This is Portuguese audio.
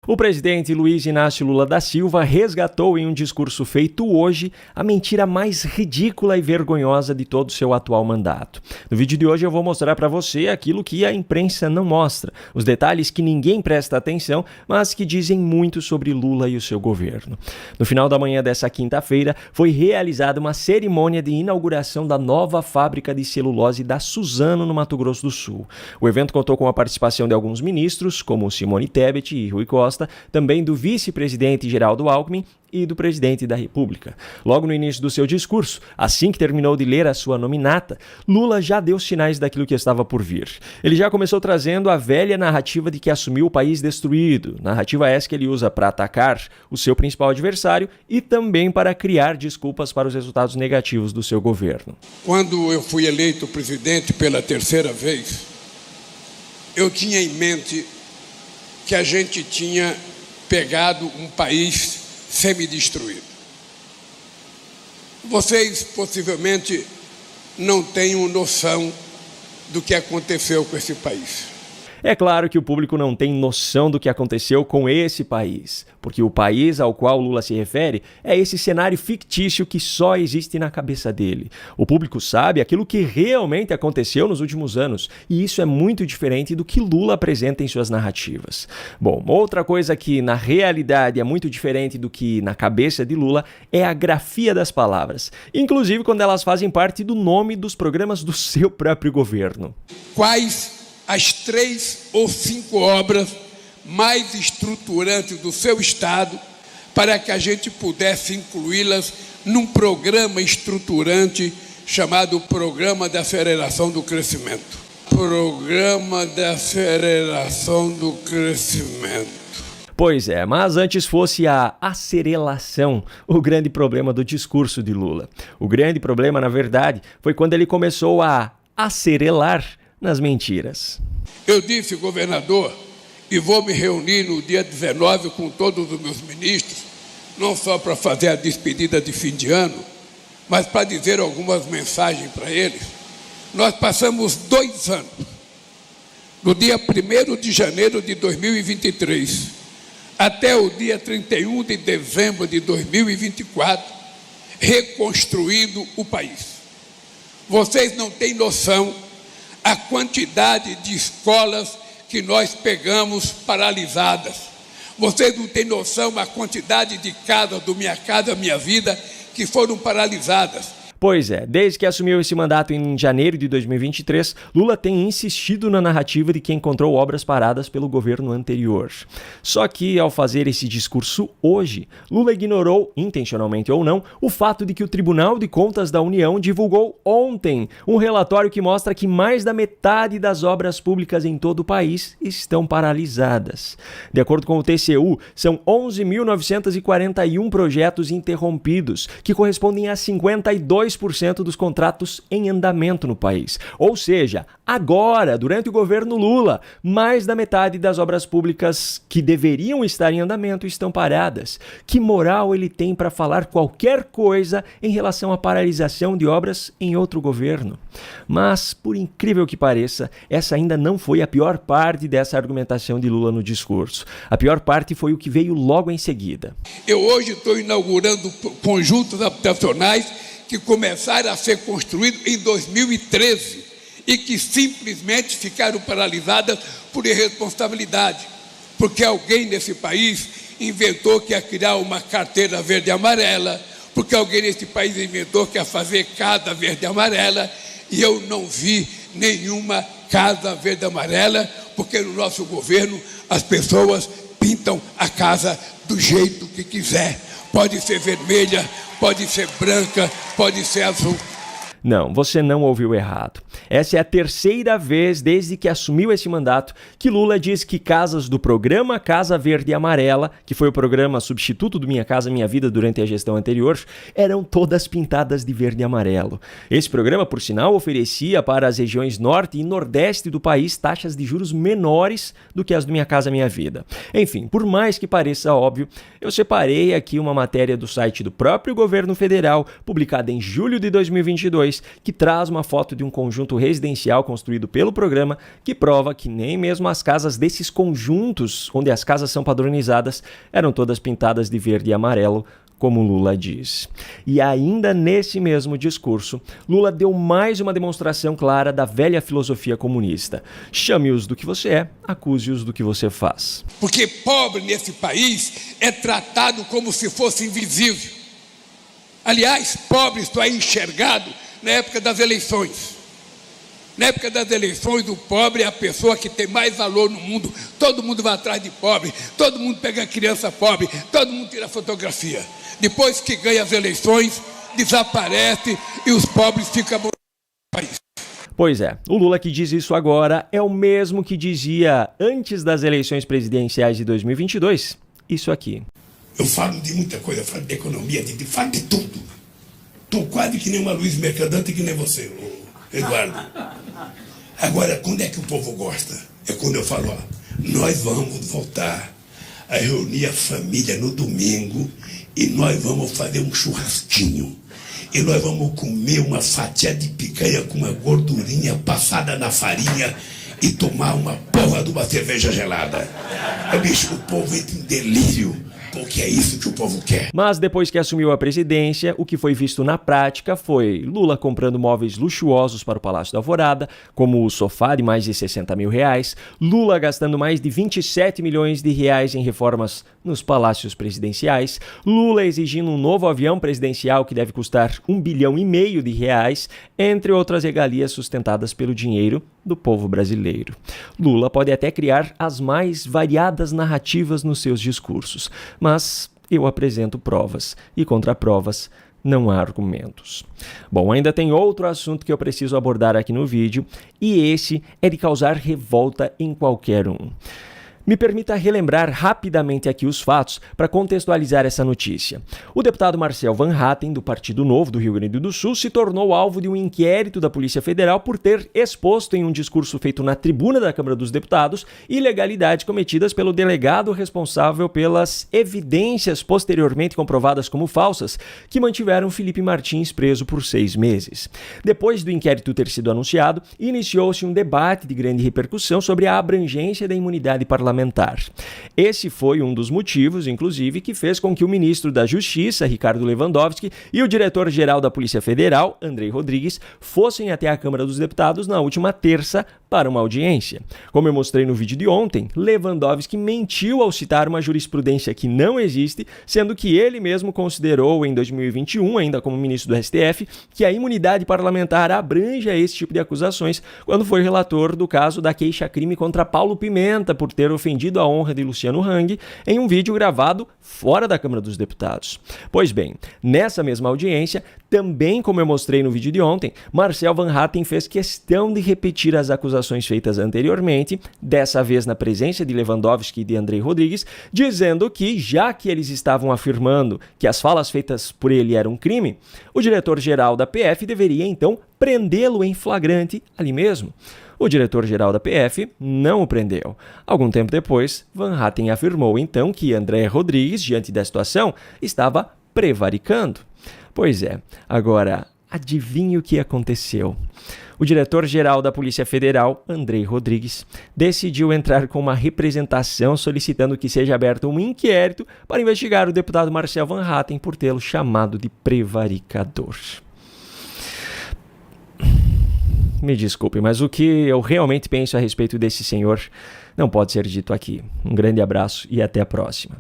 O presidente Luiz Inácio Lula da Silva resgatou em um discurso feito hoje a mentira mais ridícula e vergonhosa de todo o seu atual mandato. No vídeo de hoje eu vou mostrar para você aquilo que a imprensa não mostra, os detalhes que ninguém presta atenção, mas que dizem muito sobre Lula e o seu governo. No final da manhã dessa quinta-feira foi realizada uma cerimônia de inauguração da nova fábrica de celulose da Suzano, no Mato Grosso do Sul. O evento contou com a participação de alguns ministros, como Simone Tebet e Rui Costa, também do vice-presidente Geraldo Alckmin e do presidente da República. Logo no início do seu discurso, assim que terminou de ler a sua nominata, Lula já deu sinais daquilo que estava por vir. Ele já começou trazendo a velha narrativa de que assumiu o país destruído, narrativa essa que ele usa para atacar o seu principal adversário e também para criar desculpas para os resultados negativos do seu governo. Quando eu fui eleito presidente pela terceira vez, eu tinha em mente que a gente tinha pegado um país semi-destruído. Vocês possivelmente não tenham noção do que aconteceu com esse país. É claro que o público não tem noção do que aconteceu com esse país, porque o país ao qual Lula se refere é esse cenário fictício que só existe na cabeça dele. O público sabe aquilo que realmente aconteceu nos últimos anos, e isso é muito diferente do que Lula apresenta em suas narrativas. Bom, outra coisa que na realidade é muito diferente do que na cabeça de Lula é a grafia das palavras, inclusive quando elas fazem parte do nome dos programas do seu próprio governo. Quais as 3 ou 5 obras mais estruturantes do seu Estado para que a gente pudesse incluí-las num programa estruturante chamado Programa de Aceleração do Crescimento. Programa de Aceleração do Crescimento. Pois é, mas antes fosse a acerelação o grande problema do discurso de Lula. O grande problema, na verdade, foi quando ele começou a acerelar nas mentiras. Eu disse, governador, e vou me reunir no dia 19 com todos os meus ministros, não só para fazer a despedida de fim de ano, mas para dizer algumas mensagens para eles. Nós passamos 2 anos, do dia 1º de janeiro de 2023 até o dia 31 de dezembro de 2024, reconstruindo o país. Vocês não têm noção a quantidade de escolas que nós pegamos paralisadas. Vocês não têm noção a quantidade de casas do Minha Casa Minha Vida que foram paralisadas. Pois é, desde que assumiu esse mandato em janeiro de 2023, Lula tem insistido na narrativa de que encontrou obras paradas pelo governo anterior. Só que, ao fazer esse discurso hoje, Lula ignorou, intencionalmente ou não, o fato de que o Tribunal de Contas da União divulgou ontem um relatório que mostra que mais da metade das obras públicas em todo o país estão paralisadas. De acordo com o TCU, são 11.941 projetos interrompidos, que correspondem a 52% dos contratos em andamento no país. Ou seja, agora, durante o governo Lula, mais da metade das obras públicas que deveriam estar em andamento estão paradas. Que moral ele tem para falar qualquer coisa em relação à paralisação de obras em outro governo? Mas, por incrível que pareça, essa ainda não foi a pior parte dessa argumentação de Lula no discurso. A pior parte foi o que veio logo em seguida. Eu hoje estou inaugurando conjuntos habitacionais que começaram a ser construídos em 2013 e que simplesmente ficaram paralisadas por irresponsabilidade, porque alguém nesse país inventou que ia criar uma carteira verde e amarela, porque alguém nesse país inventou que ia fazer casa verde e amarela, e eu não vi nenhuma casa verde e amarela, porque no nosso governo as pessoas pintam a casa do jeito que quiser. Pode ser vermelha, pode ser branca, pode ser azul. Não, você não ouviu errado. Essa é a terceira vez desde que assumiu esse mandato que Lula diz que casas do programa Casa Verde e Amarela, que foi o programa substituto do Minha Casa Minha Vida durante a gestão anterior, eram todas pintadas de verde e amarelo. Esse programa, por sinal, oferecia para as regiões norte e nordeste do país taxas de juros menores do que as do Minha Casa Minha Vida. Enfim, por mais que pareça óbvio, eu separei aqui uma matéria do site do próprio governo federal, publicada em julho de 2022, 2022, que traz uma foto de um conjunto residencial construído pelo programa, que prova que nem mesmo as casas desses conjuntos, onde as casas são padronizadas, eram todas pintadas de verde e amarelo, como Lula diz. E ainda nesse mesmo discurso, Lula deu mais uma demonstração clara da velha filosofia comunista. Chame-os do que você é, acuse-os do que você faz. Porque pobre nesse país é tratado como se fosse invisível. Aliás, pobre só é enxergado na época das eleições. Na época das eleições, o pobre é a pessoa que tem mais valor no mundo. Todo mundo vai atrás de pobre, todo mundo pega a criança pobre, todo mundo tira fotografia. Depois que ganha as eleições, desaparece e os pobres ficam no país. Pois é, o Lula que diz isso agora é o mesmo que dizia antes das eleições presidenciais de 2022, isso aqui. Eu falo de muita coisa, eu falo de economia, falo de tudo. Estou quase que nem uma Luiz Mercadante, que nem você, Eduardo. Agora, quando é que o povo gosta? É quando eu falo, ó, nós vamos voltar a reunir a família no domingo e nós vamos fazer um churrasquinho. E nós vamos comer uma fatia de picanha com uma gordurinha passada na farinha e tomar uma porra de uma cerveja gelada. Bicho, o povo entra em delírio. Porque é isso que o povo quer. Mas depois que assumiu a presidência, o que foi visto na prática foi Lula comprando móveis luxuosos para o Palácio da Alvorada, como o sofá de mais de 60 mil reais, Lula gastando mais de 27 milhões de reais em reformas nos palácios presidenciais, Lula exigindo um novo avião presidencial que deve custar 1,5 bilhão de reais, entre outras regalias sustentadas pelo dinheiro do povo brasileiro. Lula pode até criar as mais variadas narrativas nos seus discursos, mas eu apresento provas e contra provas não há argumentos. Bom, ainda tem outro assunto que eu preciso abordar aqui no vídeo e esse é de causar revolta em qualquer um. Me permita relembrar rapidamente aqui os fatos para contextualizar essa notícia. O deputado Marcel Van Hatten, do Partido Novo do Rio Grande do Sul, se tornou alvo de um inquérito da Polícia Federal por ter exposto em um discurso feito na tribuna da Câmara dos Deputados ilegalidades cometidas pelo delegado responsável pelas evidências posteriormente comprovadas como falsas que mantiveram Felipe Martins preso por 6 meses. Depois do inquérito ter sido anunciado, iniciou-se um debate de grande repercussão sobre a abrangência da imunidade parlamentar. Esse foi um dos motivos, inclusive, que fez com que o ministro da Justiça, Ricardo Lewandowski, e o diretor-geral da Polícia Federal, Andrei Rodrigues, fossem até a Câmara dos Deputados na última terça para uma audiência. Como eu mostrei no vídeo de ontem, Lewandowski mentiu ao citar uma jurisprudência que não existe, sendo que ele mesmo considerou em 2021, ainda como ministro do STF, que a imunidade parlamentar abrange esse tipo de acusações, quando foi relator do caso da queixa-crime contra Paulo Pimenta por ter ofendido a honra de Luciano Hang em um vídeo gravado fora da Câmara dos Deputados. Pois bem, nessa mesma audiência, também como eu mostrei no vídeo de ontem, Marcel Van Hatten fez questão de repetir as acusações feitas anteriormente, dessa vez na presença de Lewandowski e de Andrei Rodrigues, dizendo que, já que eles estavam afirmando que as falas feitas por ele eram um crime, o diretor-geral da PF deveria então prendê-lo em flagrante ali mesmo. O diretor-geral da PF não o prendeu. Algum tempo depois, Van Hatten afirmou então que André Rodrigues, diante da situação, estava prevaricando. Pois é, agora, adivinhe o que aconteceu? O diretor-geral da Polícia Federal, Andrei Rodrigues, decidiu entrar com uma representação solicitando que seja aberto um inquérito para investigar o deputado Marcel Van Hatten por tê-lo chamado de prevaricador. Me desculpe, mas o que eu realmente penso a respeito desse senhor não pode ser dito aqui. Um grande abraço e até a próxima.